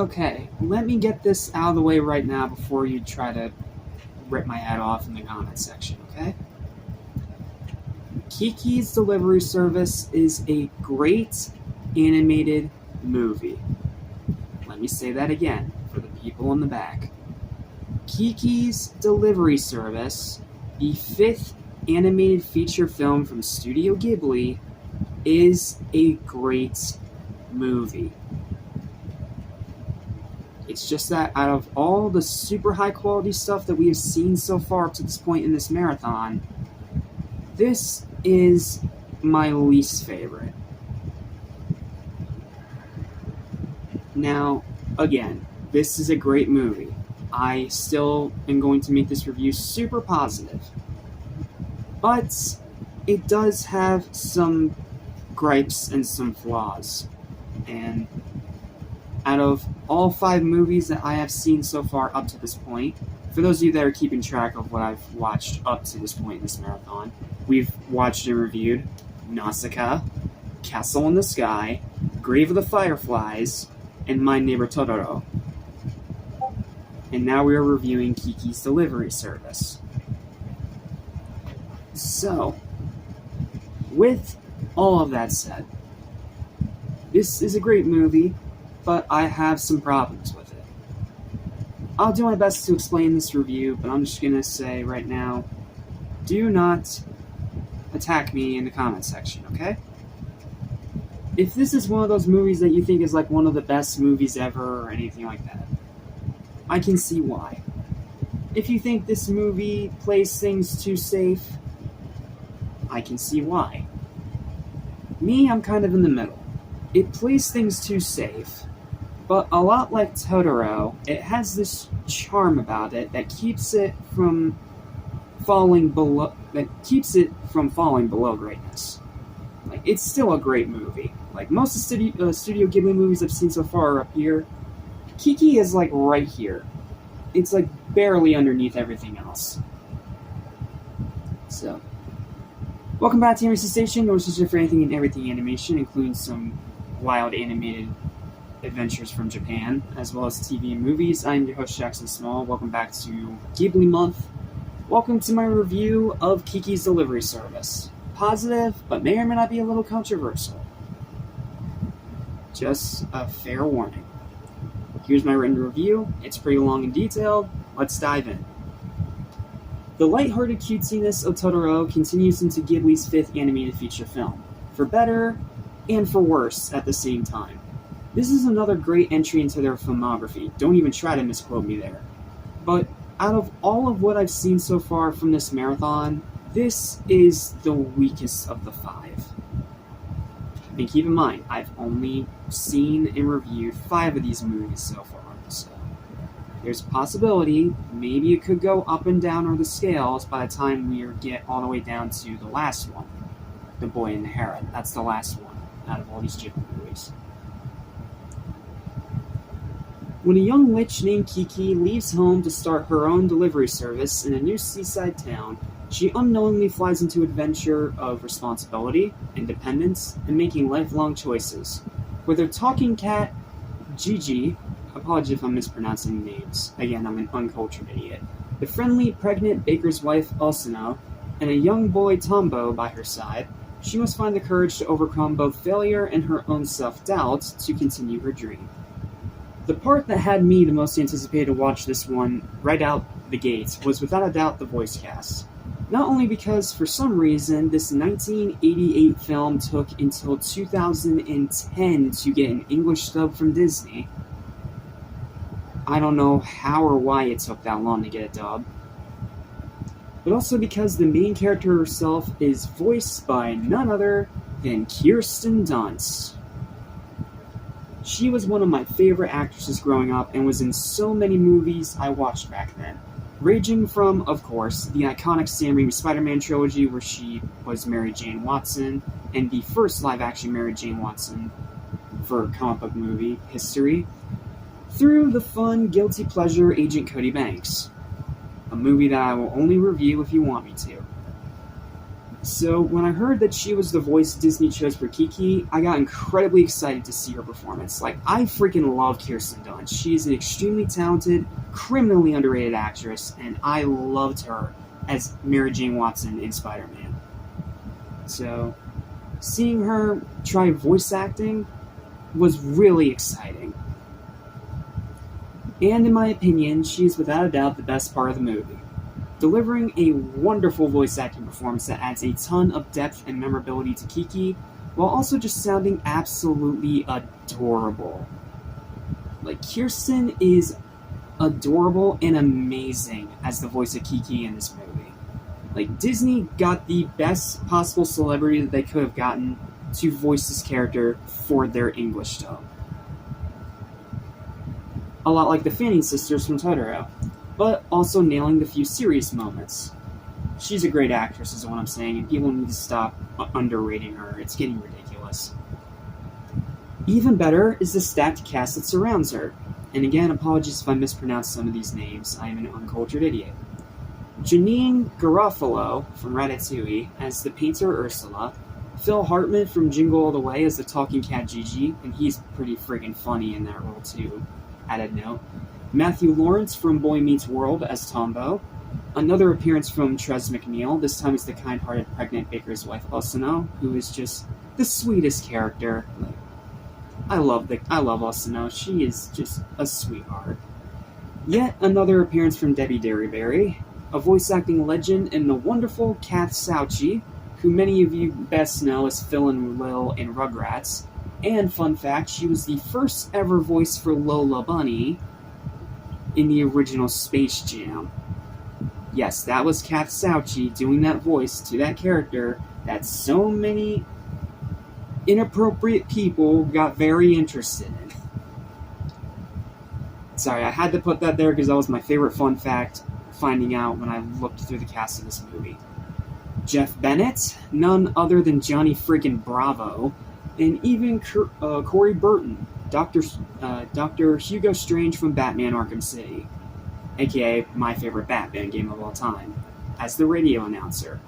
Okay, let me get this out of the way right now before you try to rip my head off in the comment section, okay? Kiki's Delivery Service is a great animated movie. Let me say that again for the people in the back. Kiki's Delivery Service, the fifth animated feature film from Studio Ghibli, is a great movie. It's just that out of all the super high quality stuff that we have seen so far up to this point in this marathon, this is my least favorite. Now, again, this is a great movie. I still am going to make this review super positive. But it does have some gripes and some flaws. And out of all 5 movies that I have seen so far up to this point, for those of you that are keeping track of what I've watched up to this point in this marathon, we've watched and reviewed Nausicaa, Castle in the Sky, Grave of the Fireflies, and My Neighbor Totoro. And now we are reviewing Kiki's Delivery Service. So, with all of that said, this is a great movie, but I have some problems with it. I'll do my best to explain this review, but I'm just going to say right now, do not attack me in the comment section, okay? If this is one of those movies that you think is like one of the best movies ever or anything like that, I can see why. If you think this movie plays things too safe, I can see why. Me, I'm kind of in the middle. It plays things too safe, but a lot like Totoro, it has this charm about it that keeps it from falling below greatness. Like, it's still a great movie. Like, most of the Studio Ghibli movies I've seen so far are up here. Kiki is, like, right here. It's, like, barely underneath everything else. So, welcome back to Animation Station, your sister for anything and everything animation, including some wild animated adventures from Japan, as well as TV and movies. I'm your host, Jackson Small. Welcome back to Ghibli Month. Welcome to my review of Kiki's Delivery Service. Positive, but may or may not be a little controversial. Just a fair warning. Here's my written review. It's pretty long and detailed. Let's dive in. The lighthearted cutesiness of Totoro continues into Ghibli's 5th animated feature film, for better and for worse at the same time. This is another great entry into their filmography. Don't even try to misquote me there. But out of all of what I've seen so far from this marathon, this is the weakest of the 5. And keep in mind, I've only seen and reviewed 5 of these movies so far, so there's a possibility maybe it could go up and down on the scales by the time we get all the way down to the last one, The Boy and the Heron. That's the last one out of all these Ghibli movies. When a young witch named Kiki leaves home to start her own delivery service in a new seaside town, she unknowingly flies into an adventure of responsibility, independence, and making lifelong choices. With her talking cat, Gigi, apologies if I'm mispronouncing names, again, I'm an uncultured idiot, the friendly, pregnant baker's wife, Ulsino, and a young boy, Tombo, by her side, she must find the courage to overcome both failure and her own self-doubt to continue her dream. The part that had me the most anticipated to watch this one right out the gate was without a doubt the voice cast. Not only because, for some reason, this 1988 film took until 2010 to get an English dub from Disney. I don't know how or why it took that long to get a dub. But also because the main character herself is voiced by none other than Kirsten Dunst. She was one of my favorite actresses growing up and was in so many movies I watched back then. Ranging from, of course, the iconic Sam Raimi Spider-Man trilogy where she was Mary Jane Watson, and the first live-action Mary Jane Watson for comic book movie history, through the fun, guilty pleasure Agent Cody Banks, a movie that I will only review if you want me to. So when I heard that she was the voice Disney chose for Kiki, I got incredibly excited to see her performance. Like, I freaking love Kirsten Dunst. She's an extremely talented, criminally underrated actress, and I loved her as Mary Jane Watson in Spider-Man. So, seeing her try voice acting was really exciting. And in my opinion, she is without a doubt the best part of the movie, delivering a wonderful voice acting performance that adds a ton of depth and memorability to Kiki, while also just sounding absolutely adorable. Like, Kirsten is adorable and amazing as the voice of Kiki in this movie. Like, Disney got the best possible celebrity that they could have gotten to voice this character for their English dub. A lot like the Fanning sisters from Totoro, but also nailing the few serious moments. She's a great actress is what I'm saying, and people need to stop underrating her. It's getting ridiculous. Even better is the stacked cast that surrounds her. And again, apologies if I mispronounce some of these names. I am an uncultured idiot. Janine Garofalo from Ratatouille as the painter Ursula. Phil Hartman from Jingle All the Way as the talking cat Gigi, and he's pretty friggin' funny in that role too. Added note. Matthew Lawrence from Boy Meets World as Tombo. Another appearance from Trez MacNeille, this time as the kind-hearted pregnant baker's wife Osano, who is just the sweetest character. Like, I love Osano. She is just a sweetheart. Yet another appearance from Debbie Derryberry, a voice acting legend in the wonderful Kath Soucie, who many of you best know as Phil and Lil in Rugrats. And fun fact, she was the first ever voice for Lola Bunny in the original Space Jam. Yes, that was Kath Soucie doing that voice to that character that so many inappropriate people got very interested in. Sorry, I had to put that there because that was my favorite fun fact finding out when I looked through the cast of this movie. Jeff Bennett, none other than Johnny friggin' Bravo, and even Corey Burton, Dr. Hugo Strange from Batman Arkham City, aka my favorite Batman game of all time, as the radio announcer.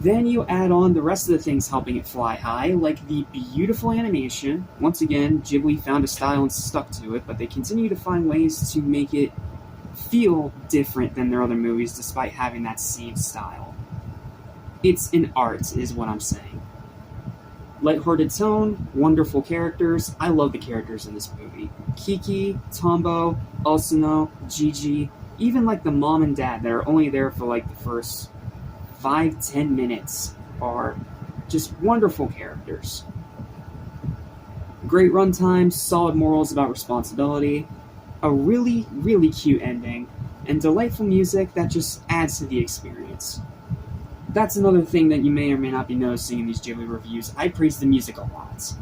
Then you add on the rest of the things helping it fly high, like the beautiful animation. Once again, Ghibli found a style and stuck to it, but they continue to find ways to make it feel different than their other movies despite having that same style. It's an art, is what I'm saying. Lighthearted tone, wonderful characters. I love the characters in this movie. Kiki, Tombo, Osano, Gigi, even like the mom and dad that are only there for like the first 5-10 minutes are just wonderful characters. Great runtime, solid morals about responsibility, a really, really cute ending, and delightful music that just adds to the experience. That's another thing that you may or may not be noticing in these Ghibli reviews. I praise the music a lot.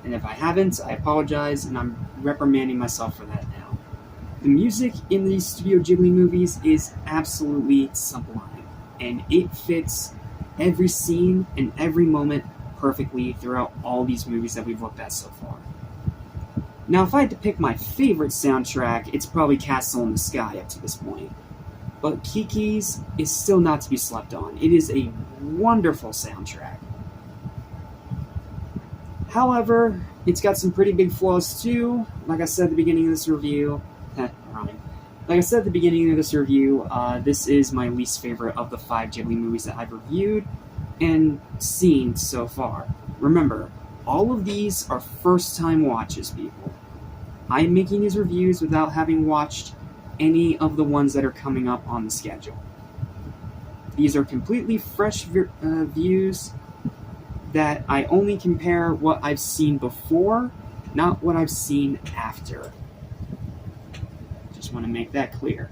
And if I haven't, I apologize, and I'm reprimanding myself for that now. The music in these Studio Ghibli movies is absolutely sublime, and it fits every scene and every moment perfectly throughout all these movies that we've looked at so far. Now, if I had to pick my favorite soundtrack, it's probably Castle in the Sky up to this point. But Kiki's is still not to be slept on. It is a wonderful soundtrack. However, it's got some pretty big flaws too. Like I said at the beginning of this review, this is my least favorite of the 5 Ghibli movies that I've reviewed and seen so far. Remember, all of these are first-time watches, people. I'm making these reviews without having watched any of the ones that are coming up on the schedule. These are completely fresh views that I only compare what I've seen before, not what I've seen after. Just want to make that clear.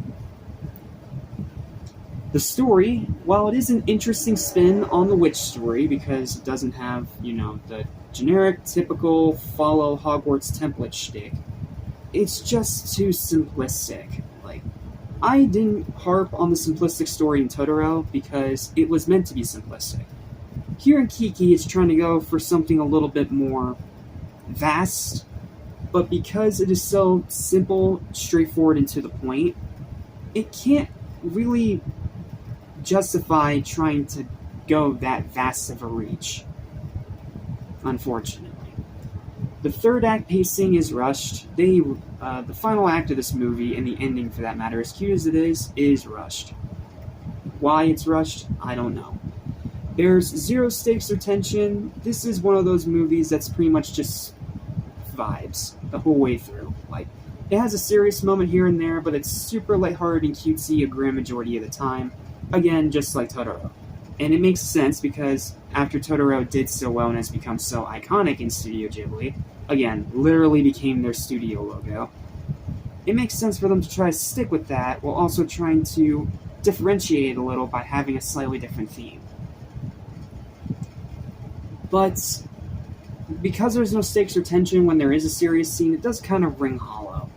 The story, while it is an interesting spin on the witch story because it doesn't have, the generic, typical follow Hogwarts template shtick, it's just too simplistic. I didn't harp on the simplistic story in Totoro because it was meant to be simplistic. Here in Kiki, it's trying to go for something a little bit more vast, but because it is so simple, straightforward, and to the point, it can't really justify trying to go that vast of a reach, unfortunately. The third act pacing is rushed. The final act of this movie, and the ending for that matter, as cute as it is rushed. Why it's rushed, I don't know. There's zero stakes or tension. This is one of those movies that's pretty much just vibes the whole way through. Like, it has a serious moment here and there, but it's super lighthearted and cutesy a grand majority of the time. Again, just like Totoro. And it makes sense because after Totoro did so well and has become so iconic in Studio Ghibli, again, literally became their studio logo, it makes sense for them to try to stick with that while also trying to differentiate it a little by having a slightly different theme. But because there's no stakes or tension when there is a serious scene, it does kind of ring hollow.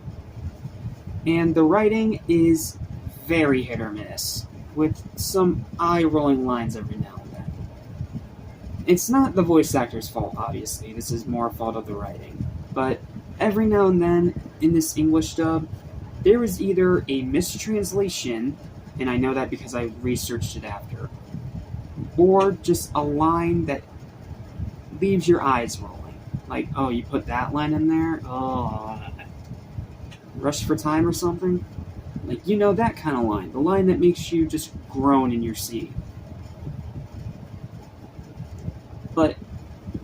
And the writing is very hit or miss, with some eye-rolling lines every now and then. It's not the voice actor's fault, obviously. This is more a fault of the writing. But every now and then, in this English dub, there is either a mistranslation, and I know that because I researched it after, or just a line that leaves your eyes rolling. Like, oh, you put that line in there? Oh, Rush for Time or something? Like, you know, that kind of line. The line that makes you just groan in your seat. But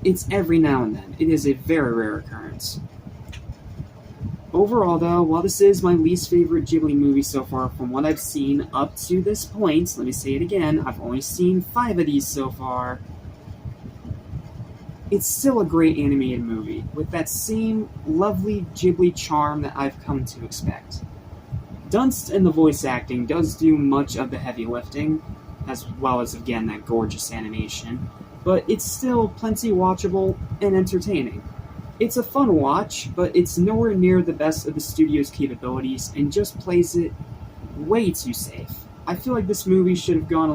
it's every now and then. It is a very rare occurrence. Overall, though, while this is my least favorite Ghibli movie so far from what I've seen up to this point, let me say it again, I've only seen 5 of these so far, it's still a great animated movie, with that same lovely Ghibli charm that I've come to expect. Dunst and the voice acting does do much of the heavy lifting, as well as, again, that gorgeous animation, but it's still plenty watchable and entertaining. It's a fun watch, but it's nowhere near the best of the studio's capabilities and just plays it way too safe. I feel like this movie should have gone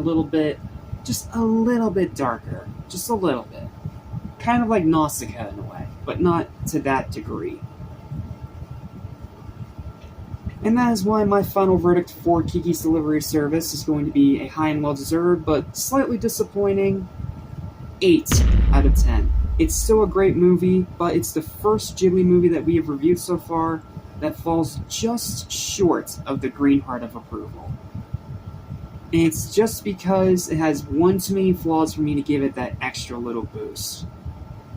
just a little bit darker. Just a little bit. Kind of like Nausicaa in a way, but not to that degree. And that is why my final verdict for Kiki's Delivery Service is going to be a high and well-deserved, but slightly disappointing 8 out of 10. It's still a great movie, but it's the first Ghibli movie that we have reviewed so far that falls just short of the green heart of approval. And it's just because it has one too many flaws for me to give it that extra little boost.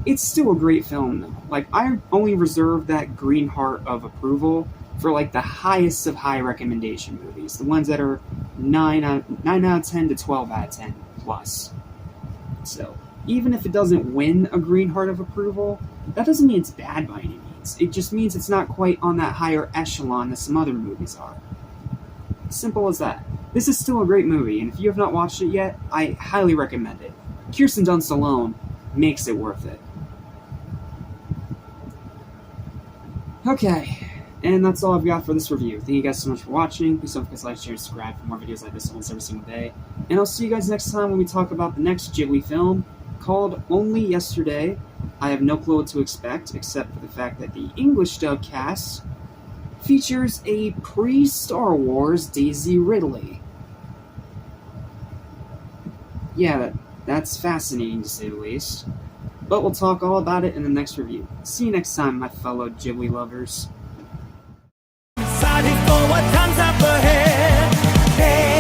It's still a great film, though. Like, I only reserve that green heart of approval for, like, the highest of high recommendation movies. The ones that are 9 out of 10 to 12 out of 10 plus. So, even if it doesn't win a green heart of approval, that doesn't mean it's bad by any means. It just means it's not quite on that higher echelon that some other movies are. Simple as that. This is still a great movie, and if you have not watched it yet, I highly recommend it. Kirsten Dunst alone makes it worth it. Okay, and that's all I've got for this review. Thank you guys so much for watching. Please don't forget to like, share, and subscribe for more videos like this almost every single day. And I'll see you guys next time when we talk about the next Ghibli film, called Only Yesterday. I have no clue what to expect, except for the fact that the English dub cast features a pre-Star Wars Daisy Ridley. Yeah, that's fascinating to say the least. But we'll talk all about it in the next review. See you next time, my fellow Ghibli lovers. Excited for what comes up ahead. Hey.